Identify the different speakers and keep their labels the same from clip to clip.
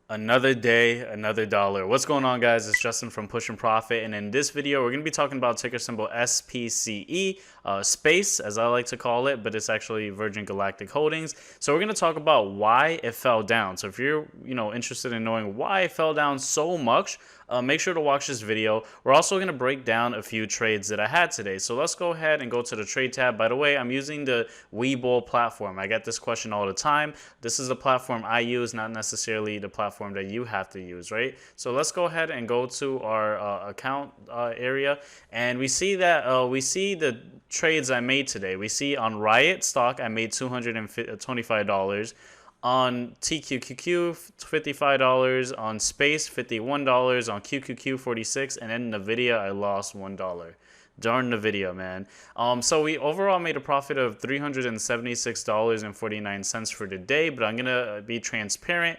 Speaker 1: Another day, another dollar. What's going on, guys? It's Justin from Push and Profit, and in this video, we're going to be talking about ticker symbol SPCE, space, as I like to call it, but it's actually Virgin Galactic Holdings. So we're going to talk about why it fell down. So if you're, interested in knowing why it fell down so much, make sure to watch this video. We're also going to break down a few trades that I had today. So let's go ahead and go to the trade tab. By the way, I'm using the Webull platform. I get this question all the time. This is the platform I use, not necessarily the platform that you have to use, right? So let's go ahead and go to our account area, and we see that we see the trades I made today. We see on Riot stock I made $225. On TQQQ, $55, on Space, $51, on QQQ, $46, and then Nvidia, I lost $1. Darn Nvidia, man. So we overall made a profit of $376.49 for the day, but I'm gonna be transparent.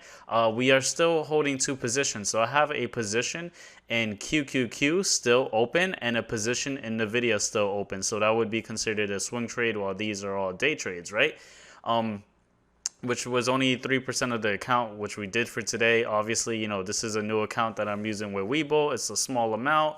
Speaker 1: We are still holding two positions, so I have a position in QQQ still open and a position in Nvidia still open. So that would be considered a swing trade, while these are all day trades, right? Which was only 3% of the account, which we did for today. Obviously, this is a new account that I'm using with Webull. It's a small amount.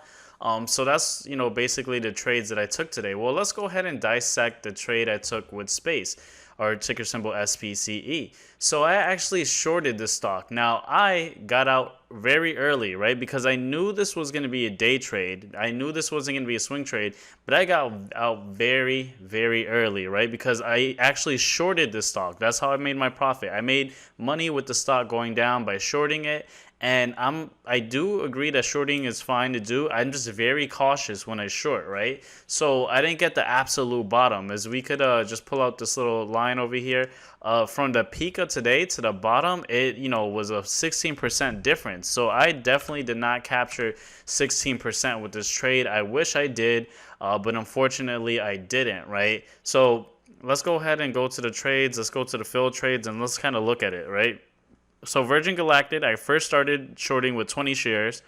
Speaker 1: So that's, basically the trades that I took today. Well, let's go ahead and dissect the trade I took with Space, or ticker symbol SPCE. So I actually shorted this stock. Now, I got out very early, right? Because I knew this was going to be a day trade. I knew this wasn't going to be a swing trade, but I got out very, very early, right? Because I actually shorted the stock. That's how I made my profit. I made money with the stock going down by shorting it. And I do agree that shorting is fine to do. I'm just very cautious when I short, right? So I didn't get the absolute bottom. As we could just pull out this little line over here. From the peak of today to the bottom, it was a 16% difference. So I definitely did not capture 16% with this trade. I wish I did, but unfortunately I didn't, right? So let's go ahead and go to the trades. Let's go to the field trades and let's kind of look at it, right? So Virgin Galactic, I first started shorting with 20 shares,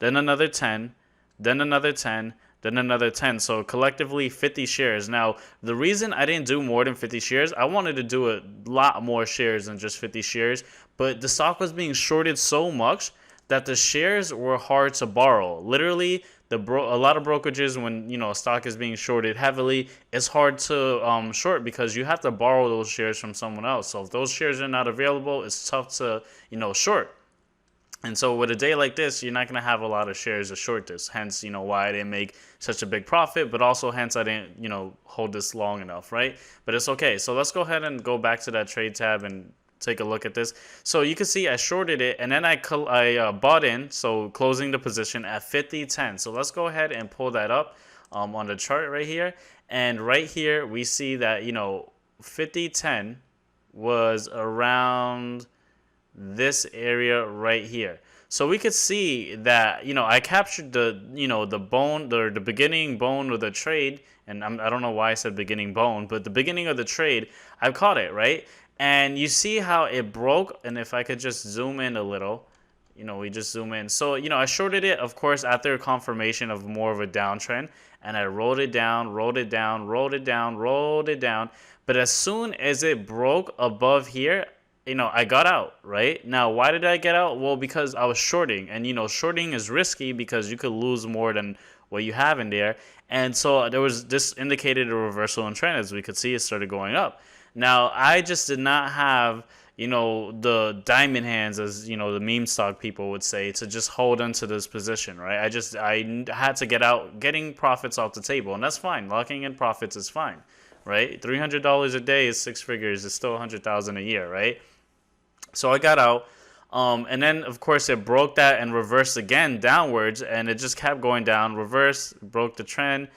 Speaker 1: then another 10, then another 10, then another 10. So collectively 50 shares. Now, the reason I didn't do more than 50 shares, I wanted to do a lot more shares than just 50 shares, but the stock was being shorted so much that the shares were hard to borrow. Literally, a lot of brokerages, when a stock is being shorted heavily, it's hard to short because you have to borrow those shares from someone else. So if those shares are not available, it's tough to short. And so with a day like this, you're not going to have a lot of shares to short this. Hence, why I didn't make such a big profit, but also hence I didn't, hold this long enough, right? But it's okay. So let's go ahead and go back to that trade tab and take a look at this. So you can see I shorted it, and then I bought in, so closing the position at 50.10. So let's go ahead and pull that up on the chart right here. And right here we see that 50.10 was around this area right here. So we could see that I captured the the bone, or the beginning bone of the trade, and I don't know why I said beginning bone, but the beginning of the trade, I caught it, right? And you see how it broke. And if I could just zoom in a little, we just zoom in. So, I shorted it, of course, after confirmation of more of a downtrend. And I rolled it down, rolled it down, rolled it down, rolled it down. But as soon as it broke above here, I got out, right? Now, why did I get out? Well, because I was shorting. And, shorting is risky because you could lose more than what you have in there. And so this indicated a reversal in trend. As we could see, it started going up. Now, I just did not have, the diamond hands, as, the meme stock people would say, to just hold onto this position, right? I had to get out, getting profits off the table, and that's fine. Locking in profits is fine, right? $300 a day is six figures. It's still $100,000 a year, right? So I got out. And then, of course, it broke that and reversed again downwards, and it just kept going down, reversed, broke the trend.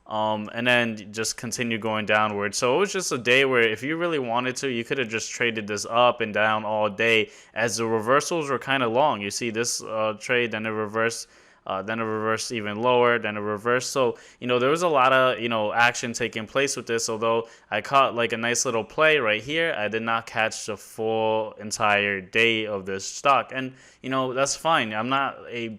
Speaker 1: And then just continue going downward. So it was just a day where if you really wanted to, you could have just traded this up and down all day, as the reversals were kind of long. You see this trade, then it reversed then a reverse even lower, then a reverse. So, there was a lot of, action taking place with this. Although I caught like a nice little play right here, I did not catch the full entire day of this stock. And, that's fine. I'm not a,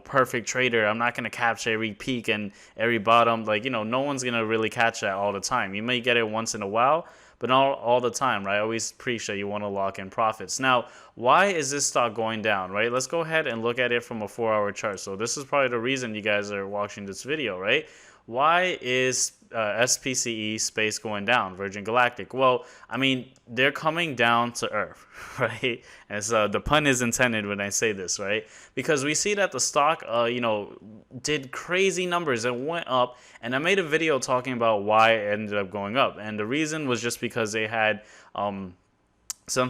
Speaker 1: perfect trader. I'm not going to catch every peak and every bottom. Like, no one's going to really catch that all the time. You may get it once in a while, but not all the time, right? I always preach that you want to lock in profits. Now, why is this stock going down, right? Let's go ahead and look at it from a 4-hour chart. So this is probably the reason you guys are watching this video, right? Why is SPCE space going down, Virgin Galactic? Well, I mean, they're coming down to earth, right? As the pun is intended when I say this, right? Because we see that the stock, did crazy numbers and went up. And I made a video talking about why it ended up going up. And the reason was just because they had some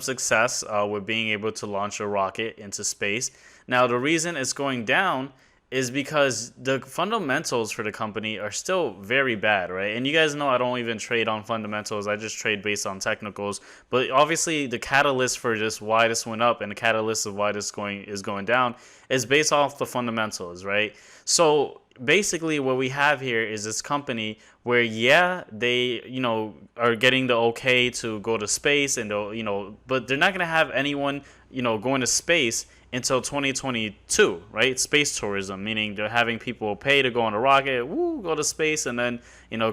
Speaker 1: success with being able to launch a rocket into space. Now, the reason it's going down is because the fundamentals for the company are still very bad, right? And you guys know I don't even trade on fundamentals. I just trade based on technicals. But obviously the catalyst for just why this went up and the catalyst of why this is going down is based off the fundamentals, right? So basically what we have here is this company where, yeah, they, are getting the okay to go to space and, but they're not going to have anyone, going to space until 2022, right? Space tourism, meaning they're having people pay to go on a rocket, go to space, and then,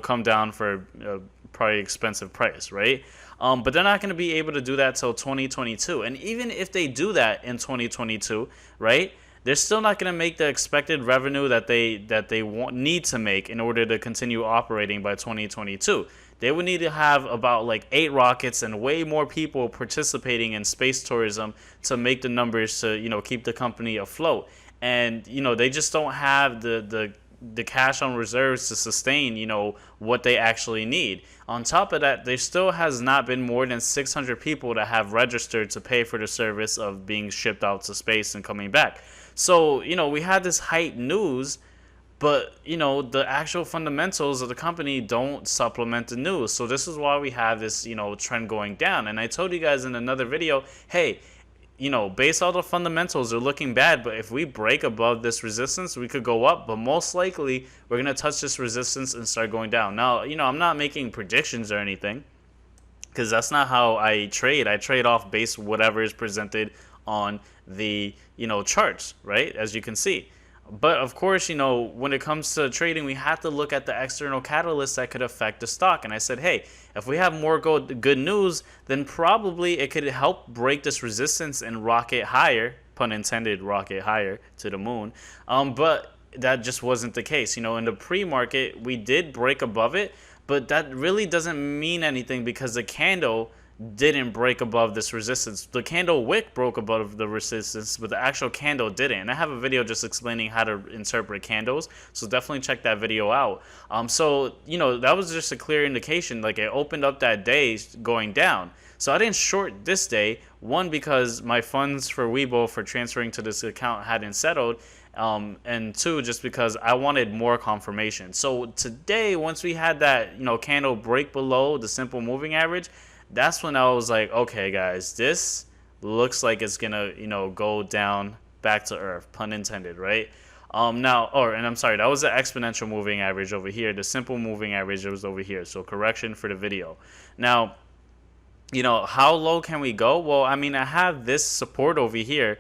Speaker 1: come down for a probably expensive price, right? But they're not going to be able to do that till 2022. And even if they do that in 2022, right, they're still not going to make the expected revenue that they need to make in order to continue operating by 2022. They would need to have about like 8 rockets and way more people participating in space tourism to make the numbers to, keep the company afloat. And, they just don't have the cash on reserves to sustain, what they actually need. On top of that, there still has not been more than 600 people that have registered to pay for the service of being shipped out to space and coming back. So, we had this hype news, but, the actual fundamentals of the company don't supplement the news. So this is why we have this, trend going down. And I told you guys in another video, hey, based on the fundamentals are looking bad, but if we break above this resistance, we could go up. But most likely, we're going to touch this resistance and start going down. Now, I'm not making predictions or anything, because that's not how I trade. I trade off base whatever is presented on the, charts, right? As you can see. But of course, when it comes to trading, we have to look at the external catalysts that could affect the stock. And I said, hey, if we have more good news, then probably it could help break this resistance and rocket higher, pun intended, rocket higher to the moon. But that just wasn't the case. In the pre-market, we did break above it, but that really doesn't mean anything because the candle didn't break above this resistance. The candle wick broke above the resistance, but the actual candle didn't. And I have a video just explaining how to interpret candles, so definitely check that video out. So that was just a clear indication, like it opened up that day going down. So I didn't short this day, one, because my funds for Weibo for transferring to this account hadn't settled, and 2, just because I wanted more confirmation. So today, once we had that candle break below the simple moving average, that's when I was like, okay, guys, this looks like it's gonna, go down back to earth, pun intended, right? And I'm sorry, that was the exponential moving average over here. The simple moving average was over here. So correction for the video. Now, how low can we go? Well, I mean, I have this support over here.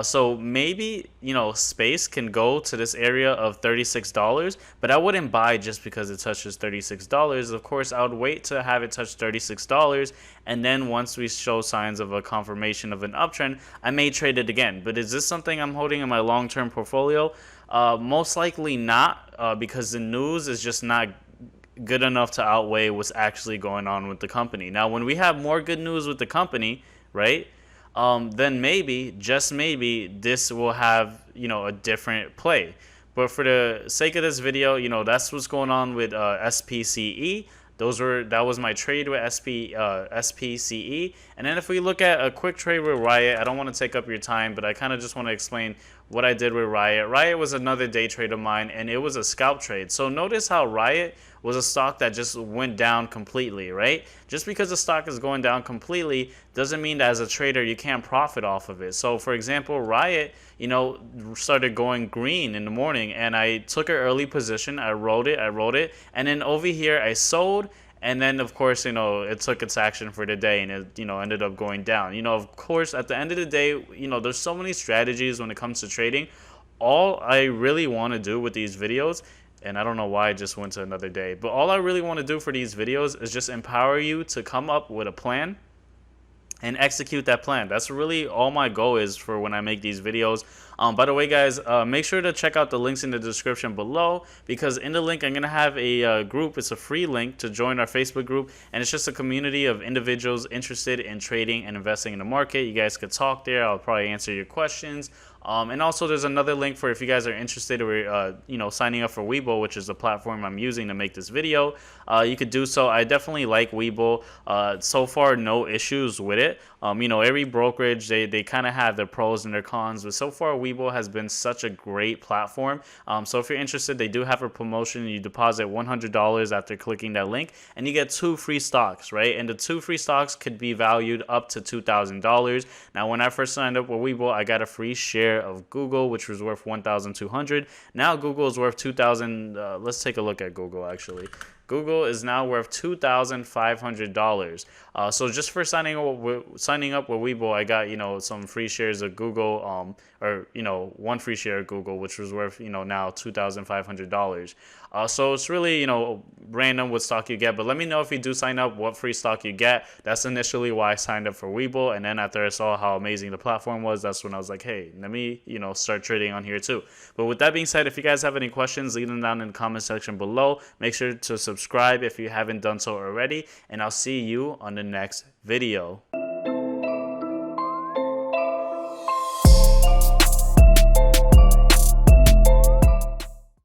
Speaker 1: So maybe, space can go to this area of $36, but I wouldn't buy just because it touches $36. Of course, I would wait to have it touch $36, and then once we show signs of a confirmation of an uptrend, I may trade it again. But is this something I'm holding in my long-term portfolio? Most likely not, because the news is just not good enough to outweigh what's actually going on with the company. Now, when we have more good news with the company, right, then maybe, just maybe, this will have, a different play. But for the sake of this video, that's what's going on with SPCE. That was my trade with SPCE. And then if we look at a quick trade with Riot, I don't want to take up your time, but I kind of just want to explain what I did with Riot. Riot was another day trade of mine, and it was a scalp trade. So notice how Riot was a stock that just went down completely, right? Just because the stock is going down completely doesn't mean that as a trader you can't profit off of it. So for example, Riot, started going green in the morning, and I took an early position. I wrote it, and then over here I sold. And then, of course, it took its action for the day, and it, ended up going down. Of course, at the end of the day, there's so many strategies when it comes to trading. All I really want to do with these videos And I don't know why I just went to another day. But all I really want to do for these videos is just empower you to come up with a plan and execute that plan. That's really all my goal is for when I make these videos. By the way, guys, make sure to check out the links in the description below, because in the link I'm gonna have a group. It's a free link to join our Facebook group, and it's just a community of individuals interested in trading and investing in the market. You guys could talk there. I'll probably answer your questions. And also there's another link for if you guys are interested or signing up for Webull, which is the platform I'm using to make this video. You could do so. I definitely like Webull. So far, no issues with it. Every brokerage, they kind of have their pros and their cons, but so far Webull has been such a great platform. So if you're interested, they do have a promotion. You deposit $100 after clicking that link, and you get 2 free stocks, right? And the 2 free stocks could be valued up to $2,000. Now, when I first signed up with Webull, I got a free share of Google, which was worth $1,200. Now Google is worth $2,000. Let's take a look at Google actually. Google is now worth $2,500. So just for signing up with Webull, I got some free shares of Google, or 1 free share of Google, which was worth now $2,500. So it's really random what stock you get. But let me know if you do sign up what free stock you get. That's initially why I signed up for Webull, and then after I saw how amazing the platform was, that's when I was like, hey, let me start trading on here too. But with that being said, if you guys have any questions, leave them down in the comment section below. Make sure to subscribe if you haven't done so already, and I'll see you on the next video.